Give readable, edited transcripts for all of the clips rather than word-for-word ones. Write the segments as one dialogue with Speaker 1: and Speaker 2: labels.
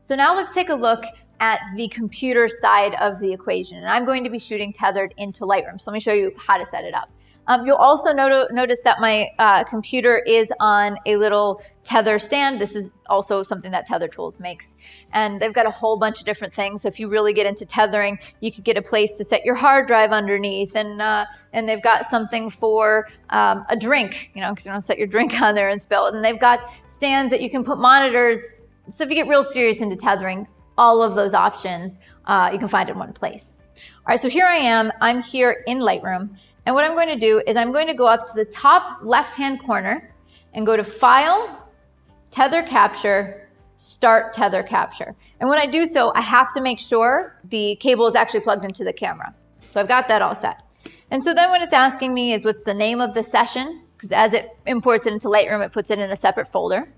Speaker 1: So now let's take a look at the computer side of the equation. And I'm going to be shooting tethered into Lightroom. So let me show you how to set it up. You'll also notice that my computer is on a little tether stand. This is also something that Tether Tools makes. And they've got a whole bunch of different things. So if you really get into tethering, you could get a place to set your hard drive underneath. And they've got something for a drink, you know, because you don't set your drink on there and spill it. And they've got stands that you can put monitors. So if you get real serious into tethering, all of those options you can find in one place. All right, so here I am. I'm here in Lightroom. And what I'm going to do is I'm going to go up to the top left-hand corner and go to File, Tether Capture, Start Tether Capture. And when I do so, I have to make sure the cable is actually plugged into the camera. So I've got that all set. And so then what it's asking me is what's the name of the session, because as it imports it into Lightroom, it puts it in a separate folder.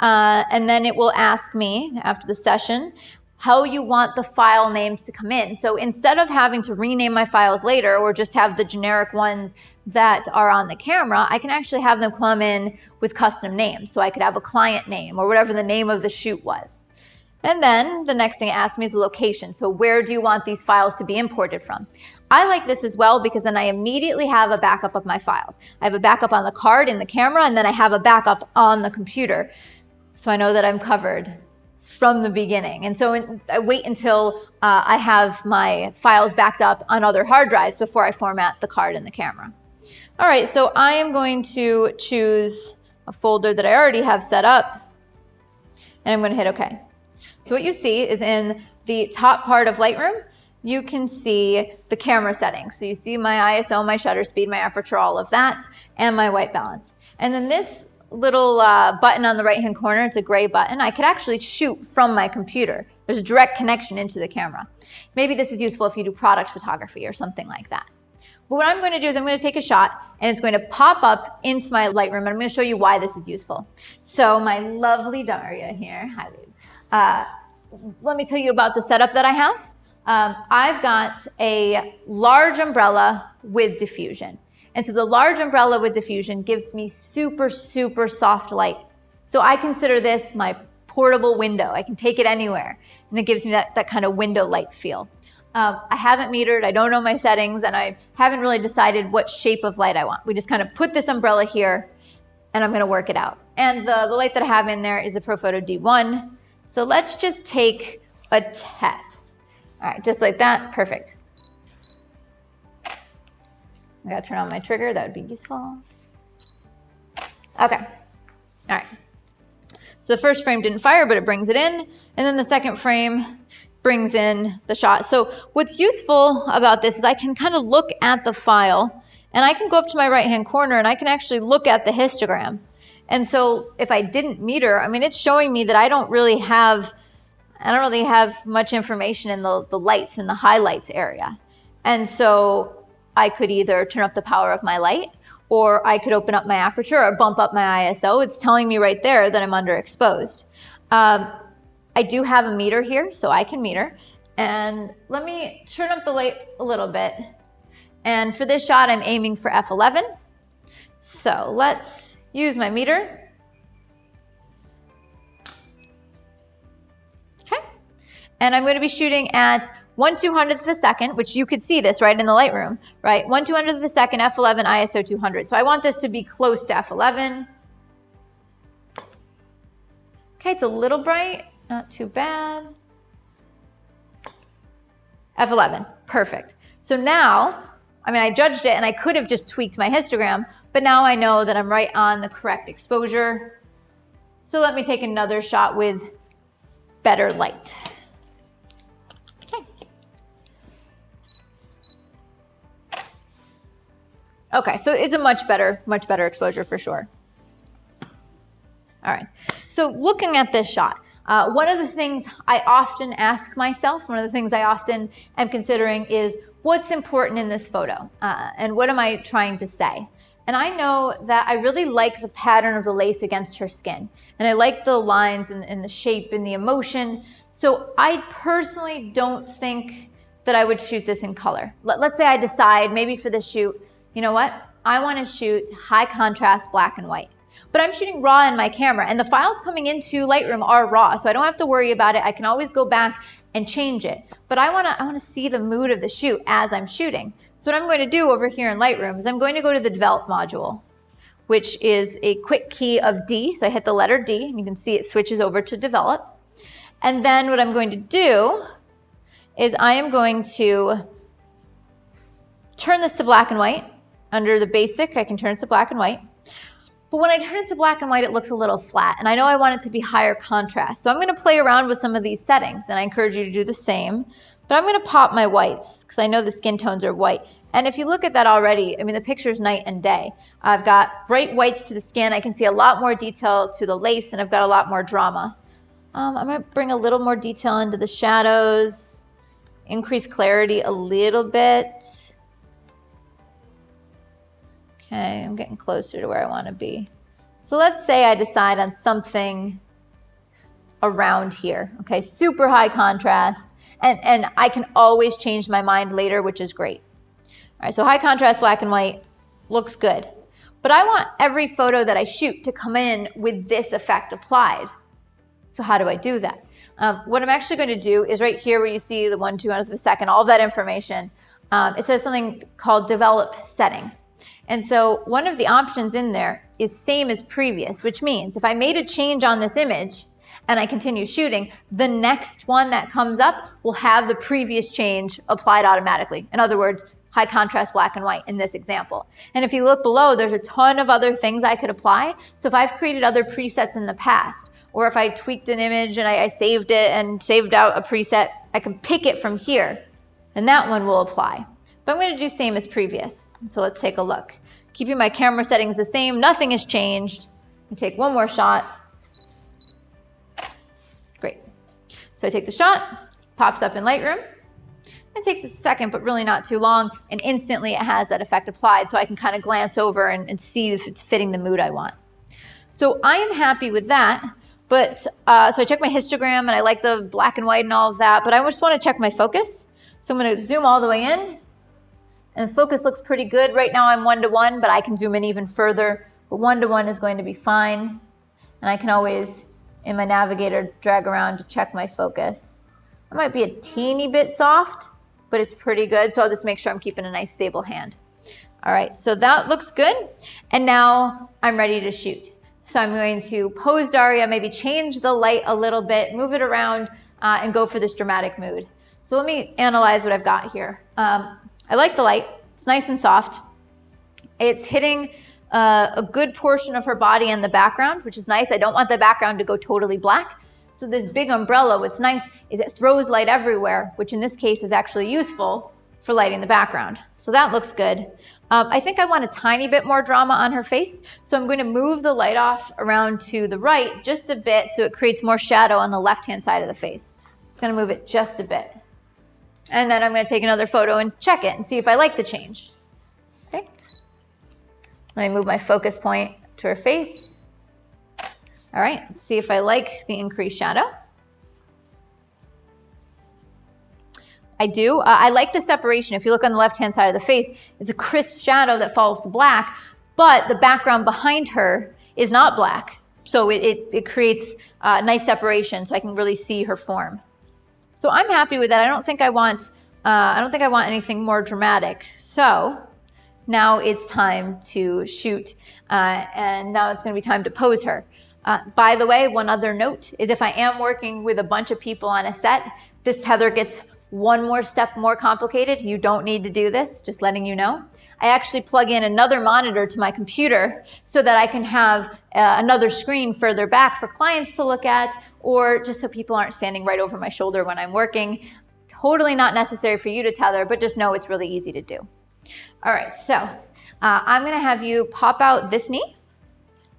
Speaker 1: And then it will ask me after the session how you want the file names to come in. So instead of having to rename my files later or just have the generic ones that are on the camera, I can actually have them come in with custom names. So I could have a client name or whatever the name of the shoot was. And then the next thing it asks me is the location. So where do you want these files to be imported from? I like this as well because then I immediately have a backup of my files. I have a backup on the card in the camera, and then I have a backup on the computer. So I know that I'm covered from the beginning. And so I wait until I have my files backed up on other hard drives before I format the card in the camera. All right, so I am going to choose a folder that I already have set up, and I'm going to hit OK. So what you see is in the top part of Lightroom, you can see the camera settings. So you see my ISO, my shutter speed, my aperture, all of that, and my white balance. And then this little button on the right-hand corner, it's a gray button. I could actually shoot from my computer. There's a direct connection into the camera. Maybe this is useful if you do product photography or something like that. But what I'm going to do is I'm going to take a shot, and it's going to pop up into my Lightroom, and I'm going to show you why this is useful. So my lovely Daria here, hi Liz. Let me tell you about the setup that I have. I've got a large umbrella with diffusion. And so the large umbrella with diffusion gives me super, super soft light. So I consider this my portable window. I can take it anywhere. And it gives me that kind of window light feel. I haven't metered, I don't know my settings, and I haven't really decided what shape of light I want. We just kind of put this umbrella here, and I'm gonna work it out. And the light that I have in there is a ProPhoto D1. So let's just take a test. All right, just like that, perfect. I gotta turn on my trigger, that would be useful. Okay, all right. So the first frame didn't fire, but it brings it in. And then the second frame brings in the shot. So what's useful about this is I can kind of look at the file, and I can go up to my right-hand corner and I can actually look at the histogram. And so if I didn't meter, I mean, it's showing me that I don't really have much information in the lights and the highlights area. And so I could either turn up the power of my light, or I could open up my aperture or bump up my ISO. It's telling me right there that I'm underexposed. I do have a meter here, so I can meter. And let me turn up the light a little bit. And for this shot, I'm aiming for f11. So let's use my meter. Okay. And I'm going to be shooting at 1/200th of a second, which you could see this right in the Lightroom, right? 1/200th of a second, f11, ISO 200. So I want this to be close to f11. Okay, it's a little bright, not too bad. f11, perfect. So now, I mean, I judged it and I could have just tweaked my histogram, but now I know that I'm right on the correct exposure. So let me take another shot with better light. Okay, so it's a much better exposure for sure. All right, so looking at this shot, one of the things I often ask myself, one of the things I often am considering is what's important in this photo and what am I trying to say? And I know that I really like the pattern of the lace against her skin. And I like the lines and the shape and the emotion. So I personally don't think that I would shoot this in color. Let's say I decide maybe for this shoot, you know what? I want to shoot high contrast black and white. But I'm shooting raw in my camera, and the files coming into Lightroom are raw, so I don't have to worry about it. I can always go back and change it. But I wanna see the mood of the shoot as I'm shooting. So what I'm going to do over here in Lightroom is I'm going to go to the Develop module, which is a quick key of D. So I hit the letter D, and you can see it switches over to Develop. And then what I'm going to do is I am going to turn this to black and white. Under the basic, I can turn it to black and white. But when I turn it to black and white, it looks a little flat, and I know I want it to be higher contrast. So I'm gonna play around with some of these settings, and I encourage you to do the same. But I'm gonna pop my whites, because I know the skin tones are white. And if you look at that already, I mean, the picture's night and day. I've got bright whites to the skin. I can see a lot more detail to the lace, and I've got a lot more drama. I'm gonna bring a little more detail into the shadows, increase clarity a little bit. Okay, I'm getting closer to where I want to be. So let's say I decide on something around here. Okay, super high contrast, and I can always change my mind later, which is great. All right, so high contrast black and white looks good. But I want every photo that I shoot to come in with this effect applied. So how do I do that? What I'm actually going to do is right here where you see the 1/2 of a second, all of that information, it says something called Develop Settings. And so one of the options in there is same as previous, which means if I made a change on this image and I continue shooting, the next one that comes up will have the previous change applied automatically. In other words, high contrast black and white in this example. And if you look below, there's a ton of other things I could apply. So if I've created other presets in the past, or if I tweaked an image and I saved it and saved out a preset, I can pick it from here, and that one will apply. But I'm going to do same as previous. So let's take a look. Keeping my camera settings the same, nothing has changed. And take one more shot. Great. So I take the shot, pops up in Lightroom. It takes a second, but really not too long, and instantly it has that effect applied, so I can kind of glance over and see if it's fitting the mood I want. So I am happy with that, but so I check my histogram, and I like the black and white and all of that, but I just want to check my focus. So I'm going to zoom all the way in. And focus looks pretty good. Right now I'm 1:1, but I can zoom in even further. But 1:1 is going to be fine. And I can always, in my navigator, drag around to check my focus. It might be a teeny bit soft, but it's pretty good. So I'll just make sure I'm keeping a nice stable hand. All right, so that looks good. And now I'm ready to shoot. So I'm going to pose Daria, maybe change the light a little bit, move it around, and go for this dramatic mood. So let me analyze what I've got here. I like the light. It's nice and soft. It's hitting a good portion of her body in the background, which is nice. I don't want the background to go totally black. So this big umbrella, what's nice is it throws light everywhere, which in this case is actually useful for lighting the background. So that looks good. I think I want a tiny bit more drama on her face. So I'm going to move the light off around to the right just a bit so it creates more shadow on the left-hand side of the face. Just going to move it just a bit. And then I'm going to take another photo and check it and see if I like the change. Okay. Let me move my focus point to her face. All right, let's see if I like the increased shadow. I do. I like the separation. If you look on the left-hand side of the face, it's a crisp shadow that falls to black, but the background behind her is not black. So it creates a nice separation so I can really see her form. So I'm happy with that. I don't think I want anything more dramatic. So now it's time to shoot, and now it's going to be time to pose her. By the way, one other note is if I am working with a bunch of people on a set, this tether gets one more step more complicated. You don't need to do this, just letting you know. I actually plug in another monitor to my computer so that I can have another screen further back for clients to look at, or just so people aren't standing right over my shoulder when I'm working. Totally not necessary for you to tether, but just know it's really easy to do. All right, so I'm gonna have you pop out this knee,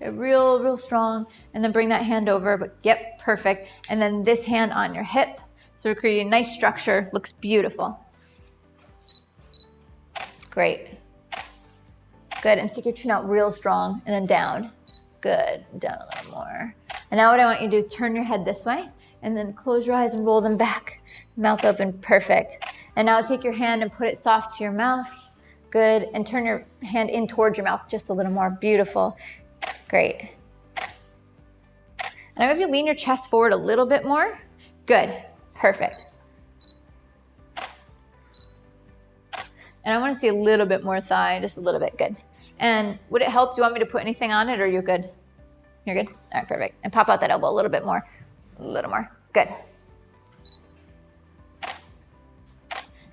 Speaker 1: real strong, and then bring that hand over, but yep, perfect. And then this hand on your hip. So we're creating a nice structure, looks beautiful. Great. Good, and stick your chin out real strong, and then down. Good, down a little more. And now what I want you to do is turn your head this way, and then close your eyes and roll them back. Mouth open, perfect. And now take your hand and put it soft to your mouth. Good, and turn your hand in towards your mouth just a little more, beautiful. Great. And if you lean your chest forward a little bit more, good, perfect. And I want to see a little bit more thigh, just a little bit, good. And would it help? Do you want me to put anything on it or you're good? You're good? All right, perfect. And pop out that elbow a little bit more, a little more, good.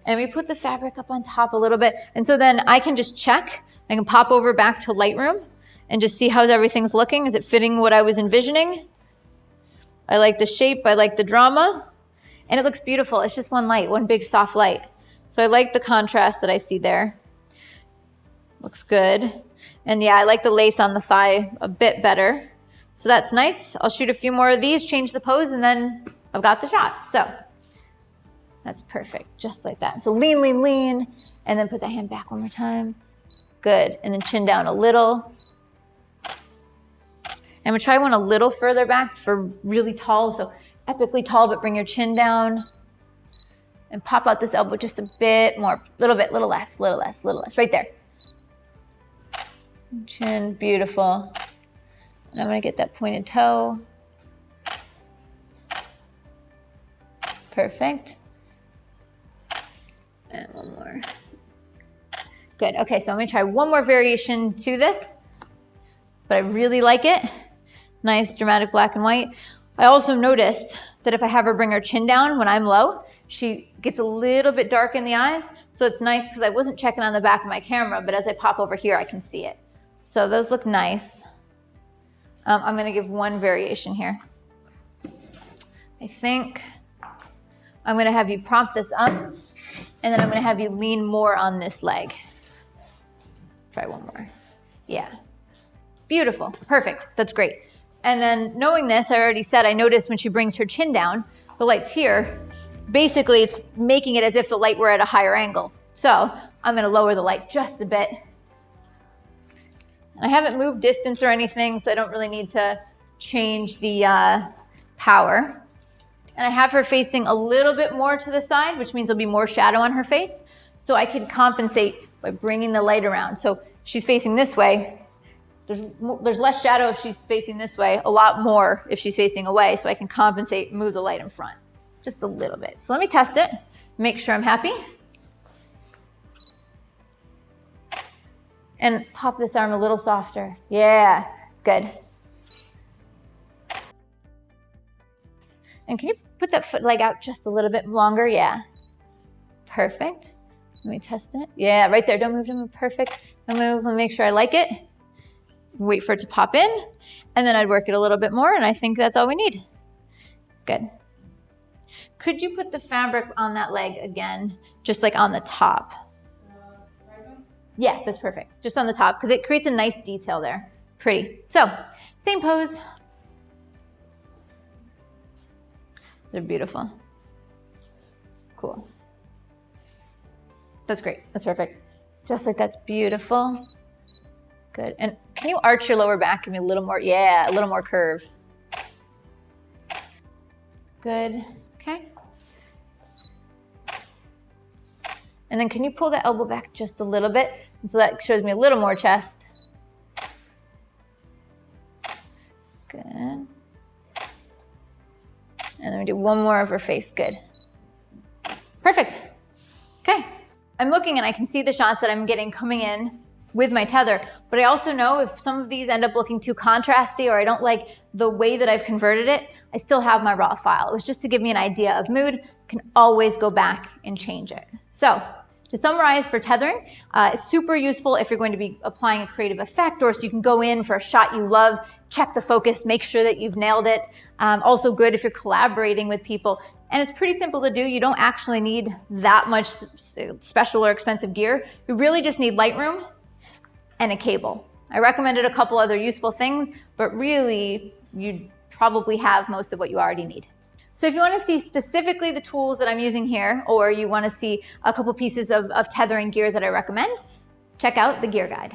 Speaker 1: And we put the fabric up on top a little bit. And so then I can just check. I can pop over back to Lightroom and just see how everything's looking. Is it fitting what I was envisioning? I like the shape, I like the drama, and it looks beautiful. It's just one light, one big soft light. So I like the contrast that I see there. Looks good. And yeah, I like the lace on the thigh a bit better. So that's nice. I'll shoot a few more of these, change the pose, and then I've got the shot. So that's perfect, just like that. So lean, lean, lean, and then put the hand back one more time. Good, and then chin down a little. And we'll try one a little further back for really tall, so epically tall, but bring your chin down. And pop out this elbow just a bit more, little bit, little less, little less, little less, right there. Chin, beautiful. And I'm gonna get that pointed toe. Perfect. And one more. Good, okay, so I'm gonna try one more variation to this, but I really like it. Nice dramatic black and white. I also noticed that if I have her bring her chin down when I'm low, she gets a little bit dark in the eyes. So it's nice because I wasn't checking on the back of my camera, but as I pop over here, I can see it. So those look nice. I'm gonna give one variation here. I think I'm gonna have you prop this up and then I'm gonna have you lean more on this leg. Try one more. Yeah, beautiful, perfect, that's great. And then knowing this, I already said, I noticed when she brings her chin down, the light's here. Basically, it's making it as if the light were at a higher angle. So I'm gonna lower the light just a bit. I haven't moved distance or anything, so I don't really need to change the power. And I have her facing a little bit more to the side, which means there'll be more shadow on her face. So I can compensate by bringing the light around. So if she's facing this way, there's less shadow if she's facing this way, a lot more if she's facing away, so I can compensate, move the light in front, just a little bit. So let me test it, make sure I'm happy. And pop this arm a little softer. Yeah, good. And can you put that foot leg out just a little bit longer? Yeah, perfect. Let me test it. Yeah, right there, don't move, perfect. Don't move, let me make sure I like it. Wait for it to pop in, and then I'd work it a little bit more, and I think that's all we need. Good. Could you put the fabric on that leg again, just like on the top? Yeah, that's perfect. Just on the top, because it creates a nice detail there. Pretty. So, same pose. They're beautiful. Cool. That's great. That's perfect. Just like that's beautiful. Good. And can you arch your lower back? Give me a little more, yeah, a little more curve. Good. Okay. And then can you pull the elbow back just a little bit? And so that shows me a little more chest. Good. And then we do one more of her face. Good. Perfect. Okay. I'm looking and I can see the shots that I'm getting coming in with my tether, but I also know if some of these end up looking too contrasty or I don't like the way that I've converted it, I still have my raw file. It was just to give me an idea of mood. Can always go back and change it. So to summarize for tethering, it's super useful if you're going to be applying a creative effect or so you can go in for a shot you love, check the focus, make sure that you've nailed it. Also good if you're collaborating with people. And it's pretty simple to do. You don't actually need that much special or expensive gear. You really just need Lightroom and a cable. I recommended a couple other useful things, but really you probably have most of what you already need. So if you want to see specifically the tools that I'm using here, or you want to see a couple pieces of tethering gear that I recommend, check out the gear guide.